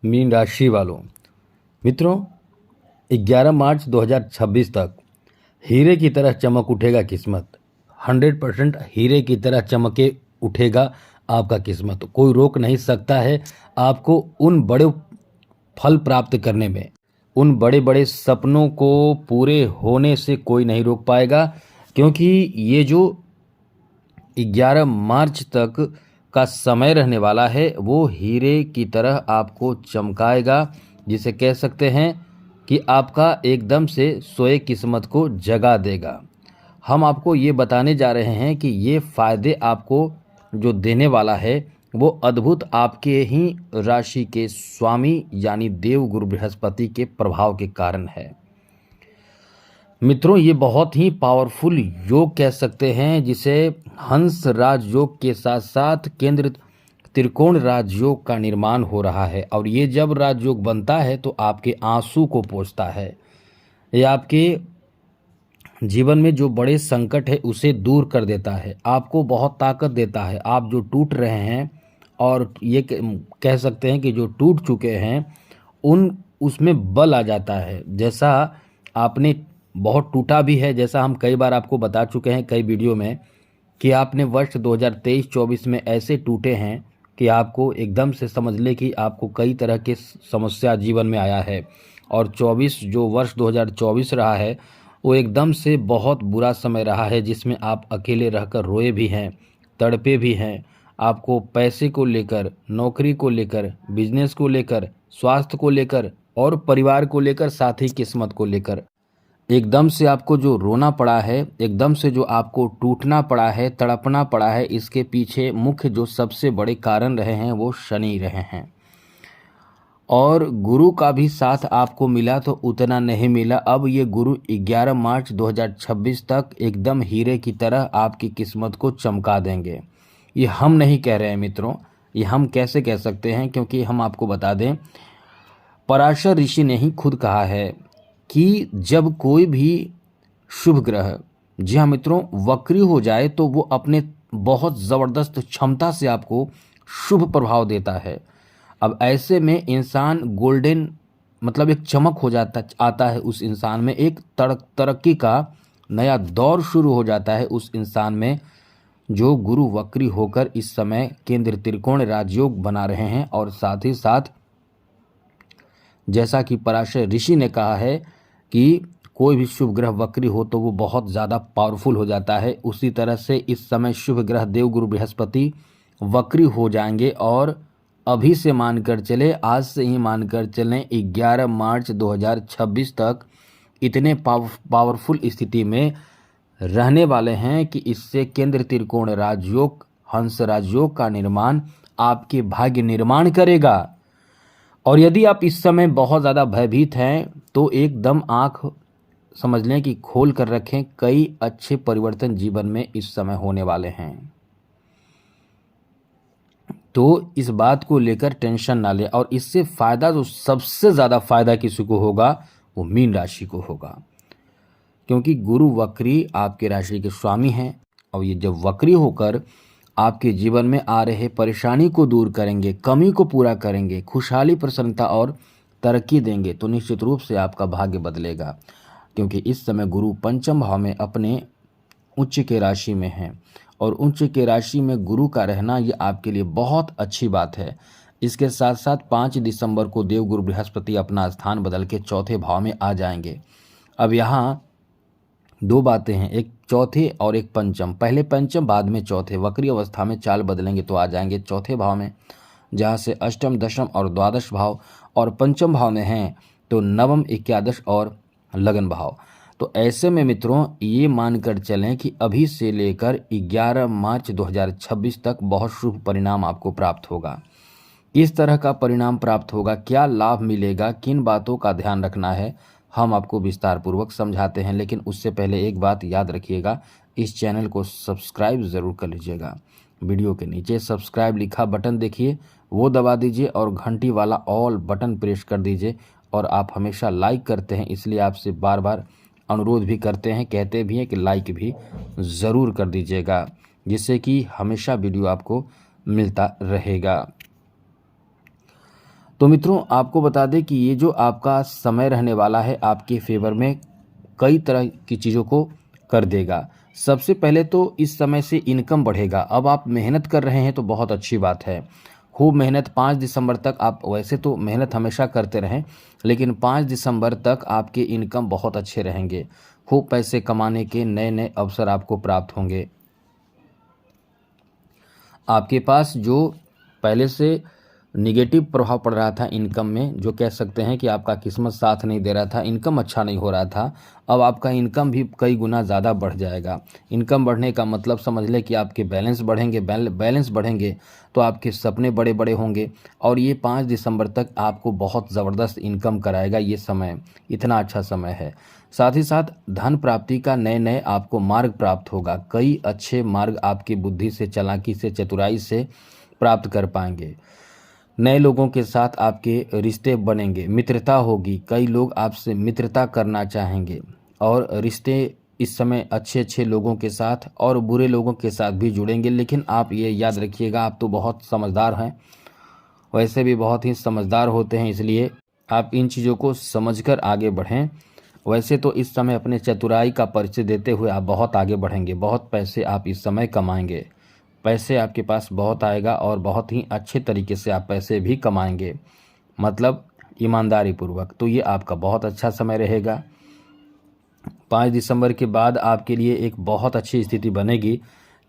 Mean राशि वालों, मित्रों 11 मार्च 2026 तक हीरे की तरह चमक उठेगा किस्मत। 100% हीरे की तरह चमके उठेगा आपका किस्मत। कोई रोक नहीं सकता है आपको उन बड़े फल प्राप्त करने में। उन बड़े बड़े सपनों को पूरे होने से कोई नहीं रोक पाएगा, क्योंकि ये जो 11 मार्च तक का समय रहने वाला है वो हीरे की तरह आपको चमकाएगा, जिसे कह सकते हैं कि आपका एकदम से सोए किस्मत को जगा देगा। हम आपको ये बताने जा रहे हैं कि ये फ़ायदे आपको जो देने वाला है वो अद्भुत आपके ही राशि के स्वामी यानी देवगुरु बृहस्पति के प्रभाव के कारण है। मित्रों, ये बहुत ही पावरफुल योग कह सकते हैं, जिसे हंस राजयोग के साथ साथ केंद्र त्रिकोण राजयोग का निर्माण हो रहा है। और ये जब राजयोग बनता है तो आपके आंसू को पोंछता है। ये आपके जीवन में जो बड़े संकट है उसे दूर कर देता है, आपको बहुत ताकत देता है। आप जो टूट रहे हैं और ये कह सकते हैं कि जो टूट चुके हैं उन उसमें बल आ जाता है। जैसा आपने बहुत टूटा भी है, जैसा हम कई बार आपको बता चुके हैं कई वीडियो में कि आपने वर्ष 2023-24 में ऐसे टूटे हैं कि आपको एकदम से समझ ले कि आपको कई तरह के समस्या जीवन में आया है। और 24 जो वर्ष 2024 रहा है वो एकदम से बहुत बुरा समय रहा है, जिसमें आप अकेले रहकर रोए भी हैं, तड़पे भी हैं। आपको पैसे को लेकर, नौकरी को लेकर, बिजनेस को लेकर, स्वास्थ्य को लेकर और परिवार को लेकर, साथ ही किस्मत को लेकर एकदम से आपको जो रोना पड़ा है, एकदम से जो आपको टूटना पड़ा है, तड़पना पड़ा है, इसके पीछे मुख्य जो सबसे बड़े कारण रहे हैं वो शनि रहे हैं। और गुरु का भी साथ आपको मिला तो उतना नहीं मिला। अब ये गुरु 11 मार्च 2026 तक एकदम हीरे की तरह आपकी किस्मत को चमका देंगे। ये हम नहीं कह रहे हैं मित्रों, ये हम कैसे कह सकते हैं, क्योंकि हम आपको बता दें पराशर ऋषि ने ही खुद कहा है कि जब कोई भी शुभ ग्रह, जी हाँ मित्रों, वक्री हो जाए तो वो अपने बहुत ज़बरदस्त क्षमता से आपको शुभ प्रभाव देता है। अब ऐसे में इंसान गोल्डन मतलब एक चमक हो जाता आता है उस इंसान में, एक तरक्की का नया दौर शुरू हो जाता है उस इंसान में, जो गुरु वक्री होकर इस समय केंद्र त्रिकोण राजयोग बना रहे हैं। और साथ ही साथ जैसा कि पराशर ऋषि ने कहा है कि कोई भी शुभ ग्रह वक्री हो तो वो बहुत ज़्यादा पावरफुल हो जाता है, उसी तरह से इस समय शुभ ग्रह देवगुरु बृहस्पति वक्री हो जाएंगे। और अभी से मानकर चले, आज से ही मानकर चलें 11 मार्च 2026 तक इतने पावरफुल स्थिति में रहने वाले हैं कि इससे केंद्र त्रिकोण राजयोग, हंस राजयोग का निर्माण आपके भाग्य निर्माण करेगा। और यदि आप इस समय बहुत ज़्यादा भयभीत हैं तो एकदम आँख समझ लें कि खोल कर रखें, कई अच्छे परिवर्तन जीवन में इस समय होने वाले हैं। तो इस बात को लेकर टेंशन ना लें। और इससे फ़ायदा, जो सबसे ज़्यादा फ़ायदा किसी को होगा वो मीन राशि को होगा, क्योंकि गुरु वक्री आपके राशि के स्वामी हैं। और ये जब वक्री होकर आपके जीवन में आ रहे परेशानी को दूर करेंगे, कमी को पूरा करेंगे, खुशहाली, प्रसन्नता और तरक्की देंगे, तो निश्चित रूप से आपका भाग्य बदलेगा। क्योंकि इस समय गुरु पंचम भाव में अपने उच्च के राशि में हैं, और उच्च के राशि में गुरु का रहना ये आपके लिए बहुत अच्छी बात है। इसके साथ साथ 5 दिसंबर को देवगुरु बृहस्पति अपना स्थान बदल के चौथे भाव में आ जाएंगे। अब यहाँ दो बातें हैं, एक चौथे और एक पंचम। पहले पंचम, बाद में चौथे। वक्री अवस्था में चाल बदलेंगे तो आ जाएंगे चौथे भाव में, जहाँ से अष्टम, दशम और द्वादश भाव, और पंचम भाव में हैं तो नवम, एकादश और लगन भाव। तो ऐसे में मित्रों ये मानकर चलें कि अभी से लेकर 11 मार्च 2026 तक बहुत शुभ परिणाम आपको प्राप्त होगा। इस तरह का परिणाम प्राप्त होगा, क्या लाभ मिलेगा, किन बातों का ध्यान रखना है, हम आपको विस्तार पूर्वक समझाते हैं। लेकिन उससे पहले एक बात याद रखिएगा, इस चैनल को सब्सक्राइब ज़रूर कर लीजिएगा। वीडियो के नीचे सब्सक्राइब लिखा बटन देखिए, वो दबा दीजिए और घंटी वाला ऑल बटन प्रेस कर दीजिए। और आप हमेशा लाइक करते हैं, इसलिए आपसे बार बार अनुरोध भी करते हैं, कहते भी हैं कि लाइक भी ज़रूर कर दीजिएगा, जिससे कि हमेशा वीडियो आपको मिलता रहेगा। तो मित्रों आपको बता दें कि ये जो आपका समय रहने वाला है आपके फेवर में कई तरह की चीज़ों को कर देगा। सबसे पहले तो इस समय से इनकम बढ़ेगा। अब आप मेहनत कर रहे हैं तो बहुत अच्छी बात है। खूब मेहनत 5 दिसंबर तक आप वैसे तो मेहनत हमेशा करते रहें, लेकिन 5 दिसंबर तक आपके इनकम बहुत अच्छे रहेंगे। खूब पैसे कमाने के नए नए अवसर आपको प्राप्त होंगे। आपके पास जो पहले से निगेटिव प्रभाव पड़ रहा था इनकम में, जो कह सकते हैं कि आपका किस्मत साथ नहीं दे रहा था, इनकम अच्छा नहीं हो रहा था, अब आपका इनकम भी कई गुना ज़्यादा बढ़ जाएगा। इनकम बढ़ने का मतलब समझ लें कि आपके बैलेंस बढ़ेंगे। बैलेंस बढ़ेंगे तो आपके सपने बड़े बड़े होंगे और ये 5 दिसंबर तक आपको बहुत ज़बरदस्त इनकम कराएगा। ये समय इतना अच्छा समय है। साथ ही साथ धन प्राप्ति का नए नए आपको मार्ग प्राप्त होगा। कई अच्छे मार्ग आपकी बुद्धि से, चालाकी से, चतुराई से प्राप्त कर पाएंगे। नए लोगों के साथ आपके रिश्ते बनेंगे, मित्रता होगी। कई लोग आपसे मित्रता करना चाहेंगे और रिश्ते इस समय अच्छे अच्छे लोगों के साथ और बुरे लोगों के साथ भी जुड़ेंगे। लेकिन आप ये याद रखिएगा, आप तो बहुत समझदार हैं, वैसे भी बहुत ही समझदार होते हैं, इसलिए आप इन चीज़ों को समझकर आगे बढ़ें। वैसे तो इस समय अपने चतुराई का परिचय देते हुए आप बहुत आगे बढ़ेंगे। बहुत पैसे आप इस समय कमाएंगे। पैसे आपके पास बहुत आएगा और बहुत ही अच्छे तरीके से आप पैसे भी कमाएंगे, मतलब ईमानदारी पूर्वक। तो ये आपका बहुत अच्छा समय रहेगा। 5 दिसंबर के बाद आपके लिए एक बहुत अच्छी स्थिति बनेगी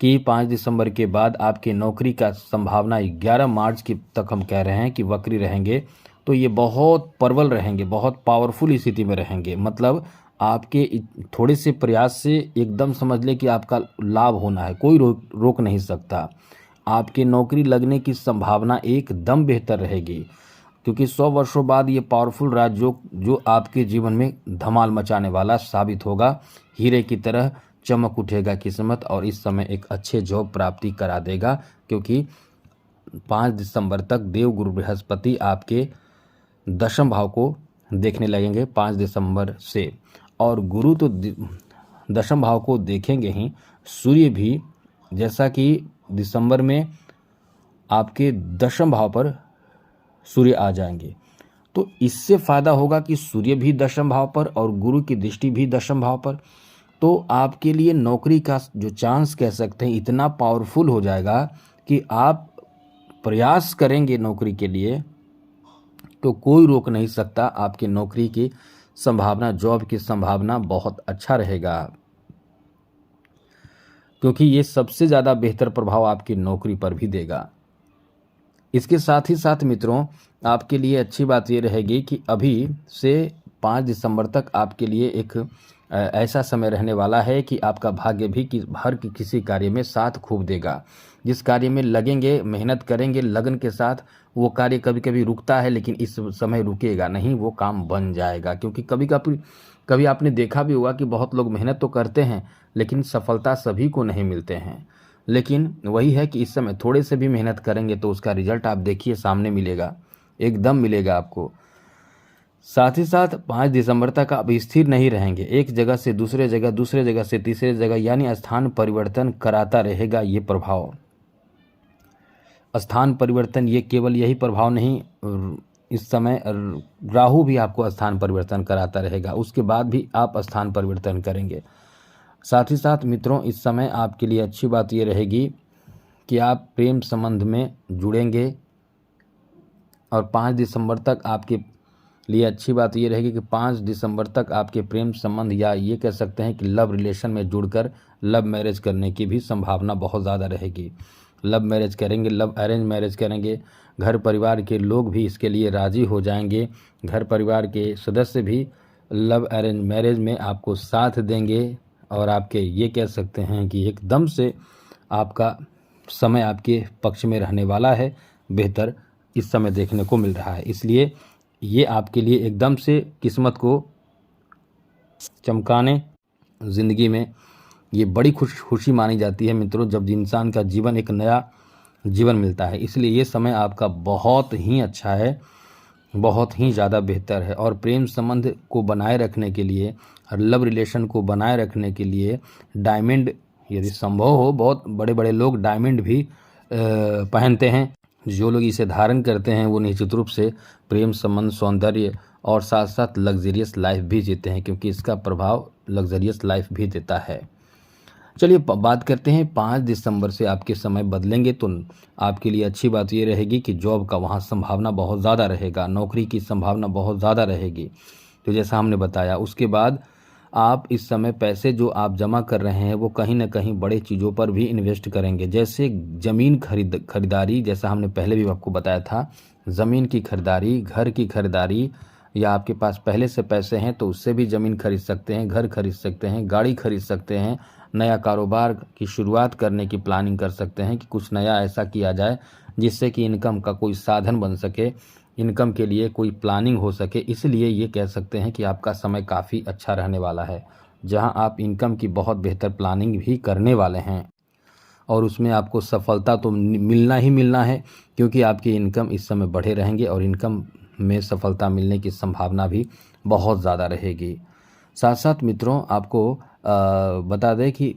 कि 5 दिसंबर के बाद आपके नौकरी का संभावना 11 मार्च की तक हम कह रहे हैं कि वक्री रहेंगे। तो ये बहुत प्रबल रहेंगे, बहुत पावरफुल स्थिति में रहेंगे। मतलब आपके थोड़े से प्रयास से एकदम समझ ले कि आपका लाभ होना है, कोई रोक नहीं सकता। आपके नौकरी लगने की संभावना एकदम बेहतर रहेगी, क्योंकि 100 वर्षों बाद ये पावरफुल राज जो आपके जीवन में धमाल मचाने वाला साबित होगा। हीरे की तरह चमक उठेगा किस्मत और इस समय एक अच्छे जॉब प्राप्ति करा देगा, क्योंकि 5 दिसंबर तक देवगुरु बृहस्पति आपके दशम भाव को देखने लगेंगे 5 दिसंबर से। और गुरु तो दशम भाव को देखेंगे ही, सूर्य भी, जैसा कि दिसंबर में आपके दशम भाव पर सूर्य आ जाएंगे। तो इससे फ़ायदा होगा कि सूर्य भी दशम भाव पर और गुरु की दृष्टि भी दशम भाव पर। तो आपके लिए नौकरी का जो चांस कह सकते हैं इतना पावरफुल हो जाएगा कि आप प्रयास करेंगे नौकरी के लिए तो कोई रोक नहीं सकता। आपकी नौकरी की संभावना, जॉब की संभावना बहुत अच्छा रहेगा, क्योंकि ये सबसे ज़्यादा बेहतर प्रभाव आपकी नौकरी पर भी देगा। इसके साथ ही साथ मित्रों आपके लिए अच्छी बात ये रहेगी कि अभी से 5 दिसंबर तक आपके लिए एक ऐसा समय रहने वाला है कि आपका भाग्य भी हर किसी कार्य में साथ खूब देगा। जिस कार्य में लगेंगे, मेहनत करेंगे लगन के साथ, वो कार्य कभी कभी रुकता है, लेकिन इस समय रुकेगा नहीं, वो काम बन जाएगा। क्योंकि कभी आपने देखा भी होगा कि बहुत लोग मेहनत तो करते हैं लेकिन सफलता सभी को नहीं मिलते हैं। लेकिन वही है कि इस समय थोड़े से भी मेहनत करेंगे तो उसका रिजल्ट आप देखिए सामने मिलेगा, एकदम मिलेगा आपको। साथ ही साथ 5 दिसंबर तक आप स्थिर नहीं रहेंगे। एक जगह से दूसरे जगह, दूसरे जगह से तीसरे जगह, यानी स्थान परिवर्तन कराता रहेगा ये प्रभाव। स्थान परिवर्तन ये केवल यही प्रभाव नहीं, इस समय राहु भी आपको स्थान परिवर्तन कराता रहेगा, उसके बाद भी आप स्थान परिवर्तन करेंगे। साथ ही साथ मित्रों इस समय आपके लिए अच्छी बात ये रहेगी कि आप प्रेम संबंध में जुड़ेंगे और 5 दिसंबर तक आपके लिए अच्छी बात ये रहेगी कि 5 दिसंबर तक आपके प्रेम संबंध, या ये कह सकते हैं कि लव रिलेशन में जुड़कर लव मैरिज करने की भी संभावना बहुत ज़्यादा रहेगी। लव मैरिज करेंगे, लव अरेंज मैरिज करेंगे, घर परिवार के लोग भी इसके लिए राज़ी हो जाएंगे। घर परिवार के सदस्य भी लव अरेंज मैरिज में आपको साथ देंगे और आपके ये कह सकते हैं कि एकदम से आपका समय आपके पक्ष में रहने वाला है, बेहतर इस समय देखने को मिल रहा है। इसलिए ये आपके लिए एकदम से किस्मत को चमकाने, ज़िंदगी में ये बड़ी खुशी मानी जाती है मित्रों, जब इंसान का जीवन एक नया जीवन मिलता है। इसलिए ये समय आपका बहुत ही अच्छा है, बहुत ही ज़्यादा बेहतर है। और प्रेम संबंध को बनाए रखने के लिए और लव रिलेशन को बनाए रखने के लिए डायमंड, यदि संभव हो, बहुत बड़े बड़े लोग डायमंड भी पहनते हैं, जो लोग इसे धारण करते हैं वो निश्चित रूप से प्रेम संबंध, सौंदर्य और साथ साथ लग्जरियस लाइफ भी जीते हैं, क्योंकि इसका प्रभाव लग्जरियस लाइफ भी देता है। चलिए बात करते हैं 5 दिसंबर से आपके समय बदलेंगे, तो आपके लिए अच्छी बात ये रहेगी कि जॉब का वहाँ संभावना बहुत ज़्यादा रहेगा, नौकरी की संभावना बहुत ज़्यादा रहेगी। तो जैसा हमने बताया, उसके बाद आप इस समय पैसे जो आप जमा कर रहे हैं वो कहीं ना कहीं बड़े चीज़ों पर भी इन्वेस्ट करेंगे, जैसे ज़मीन खरीदारी, जैसा हमने पहले भी आपको बताया था, ज़मीन की खरीदारी, घर की खरीदारी, या आपके पास पहले से पैसे हैं तो उससे भी ज़मीन खरीद सकते हैं, घर खरीद सकते हैं, गाड़ी खरीद सकते हैं, नया कारोबार की शुरुआत करने की प्लानिंग कर सकते हैं कि कुछ नया ऐसा किया जाए जिससे कि इनकम का कोई साधन बन सके, इनकम के लिए कोई प्लानिंग हो सके। इसलिए ये कह सकते हैं कि आपका समय काफ़ी अच्छा रहने वाला है, जहां आप इनकम की बहुत बेहतर प्लानिंग भी करने वाले हैं और उसमें आपको सफलता तो मिलना ही मिलना है, क्योंकि आपकी इनकम इस समय बढ़े रहेंगे और इनकम में सफलता मिलने की संभावना भी बहुत ज़्यादा रहेगी। साथ साथ मित्रों, आपको बता दें कि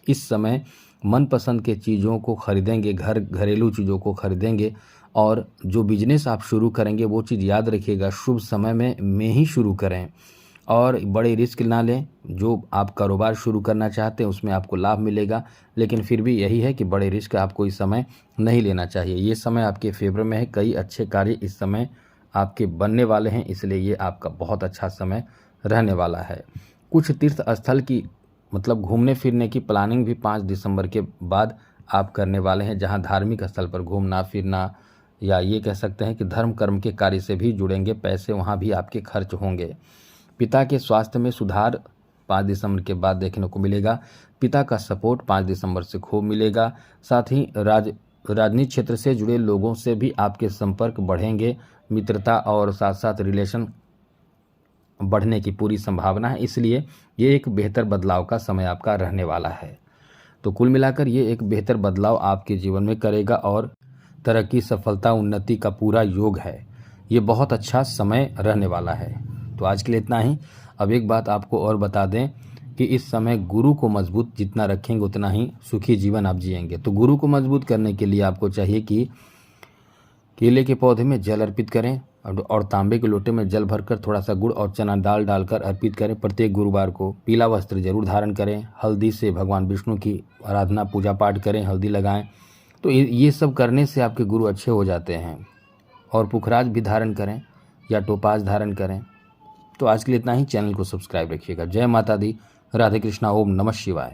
इस समय मनपसंद के चीज़ों को खरीदेंगे, घरेलू चीज़ों को खरीदेंगे, और जो बिजनेस आप शुरू करेंगे वो चीज़ याद रखिएगा, शुभ समय में ही शुरू करें और बड़े रिस्क ना लें। जो आप कारोबार शुरू करना चाहते हैं उसमें आपको लाभ मिलेगा, लेकिन फिर भी यही है कि बड़े रिस्क आपको इस समय नहीं लेना चाहिए। ये समय आपके फेवर में है, कई अच्छे कार्य इस समय आपके बनने वाले हैं, इसलिए ये आपका बहुत अच्छा समय रहने वाला है। कुछ तीर्थ स्थल की मतलब घूमने फिरने की प्लानिंग भी 5 दिसंबर के बाद आप करने वाले हैं, जहां धार्मिक स्थल पर घूमना फिरना, या ये कह सकते हैं कि धर्म कर्म के कार्य से भी जुड़ेंगे, पैसे वहां भी आपके खर्च होंगे। पिता के स्वास्थ्य में सुधार 5 दिसंबर के बाद देखने को मिलेगा। पिता का सपोर्ट 5 दिसंबर से खूब मिलेगा। साथ ही राजनीतिक क्षेत्र से जुड़े लोगों से भी आपके संपर्क बढ़ेंगे, मित्रता और साथ साथ रिलेशन बढ़ने की पूरी संभावना है, इसलिए ये एक बेहतर बदलाव का समय आपका रहने वाला है। तो कुल मिलाकर ये एक बेहतर बदलाव आपके जीवन में करेगा और तरक्की, सफलता, उन्नति का पूरा योग है। ये बहुत अच्छा समय रहने वाला है। तो आज के लिए इतना ही। अब एक बात आपको और बता दें कि इस समय गुरु को मजबूत जितना रखेंगे उतना ही सुखी जीवन आप जिएंगे। तो गुरु को मजबूत करने के लिए आपको चाहिए कि केले के पौधे में जल अर्पित करें और तांबे के लोटे में जल भरकर थोड़ा सा गुड़ और चना दाल डालकर अर्पित करें। प्रत्येक गुरुवार को पीला वस्त्र जरूर धारण करें। हल्दी से भगवान विष्णु की आराधना पूजा पाठ करें, हल्दी लगाएं। तो ये सब करने से आपके गुरु अच्छे हो जाते हैं। और पुखराज भी धारण करें या टोपाज धारण करें। तो आज के लिए इतना ही। चैनल को सब्सक्राइब रखिएगा। जय माता दी, राधे कृष्णा, ओम नमः शिवाय।